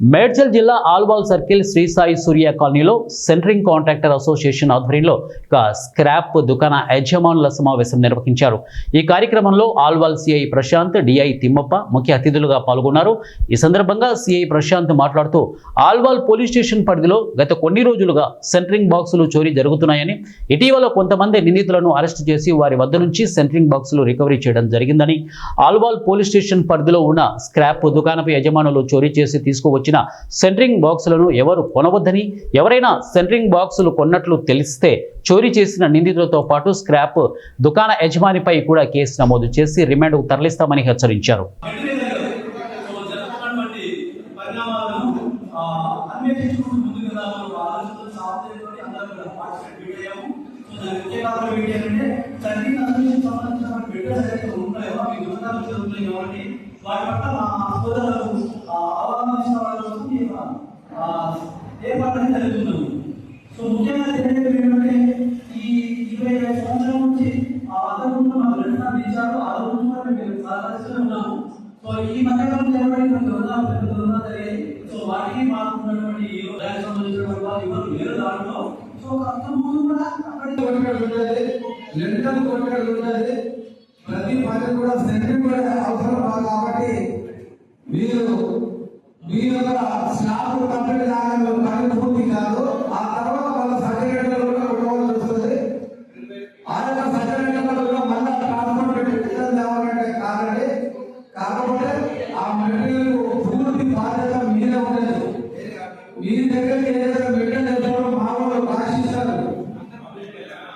మేడ్చల్ జిల్లా ఆల్వాల్ సర్కిల్ శ్రీ సాయి సూర్య కాలనీలో centering contractor association ఆధ్వర్యంలో స్క్రాప్ దుకాణ యజమానుల సమావేశం నిర్వహించారు. ఈ కార్యక్రమంలో ఆల్వాల్ సిఐ ప్రశాంత్, డిఐ తిమ్మప్ప ముఖ్య అతిథులుగా పాల్గొన్నారు. ఈ సందర్భంగా సిఐ ప్రశాంత్ మాట్లాడుతూ ఆల్వాల్ పోలీస్ స్టేషన్ పరిధిలో గత కొన్ని రోజులుగా సెంటరింగ్ బాక్సులు చోరీ జరుగుతున్నాయని, ఇటీవల కొంతమంది నిందితులను అరెస్టు చేసి వారి వద్ద నుంచి సెంటరింగ్ బాక్సులు రికవరీ చేయడం జరిగిందని, ఆల్వాల్ పోలీస్ స్టేషన్ పరిధిలో ఉన్న స్క్రాప్ దుకాణపు యజమానులు చోరీ చేసి తీసుకువచ్చిన సెంటరింగ్ బాక్సులను ఎవరు కొనవద్దని, ఎవరైనా సెంటరింగ్ బాక్సులు కొన్నట్లు తెలిస్తే చోరీ చేసిన నిందితులతో పాటు స్క్రాప్ దుకాణ యజమానిపై కూడా కేసు నమోదు చేసి రిమాండ్కు తరలిస్తామని హెచ్చరించారు. వాటి పట్ల మా సోదరులకు అవగాహన ఏర్పాటు జరుగుతుంది. సో ముఖ్యంగా ఏంటంటే ఈ 25 సంవత్సరాల నుంచి అదనంగా మాకు రెండు ఇచ్చారు. ఆ రోజు కూడా మేము సహకరిస్తూ ఉన్నాము. సో ఈ మధ్యకాలంలో జరిగాయి. సో వాటికి మాకు ఉన్నటువంటి సంబంధించినటువంటి వేరే దాంట్లో సో అంతకుముందు కూడా లెంటల్ కొట్టడం ఉంటుంది. ప్రతి పని కూడా సెంటరింగ్ కూడా అవసరం కాబట్టి మీరు స్లాబ్ కంప్లీట్ కాగానే పని పూర్తి కాదు. ఆ తర్వాత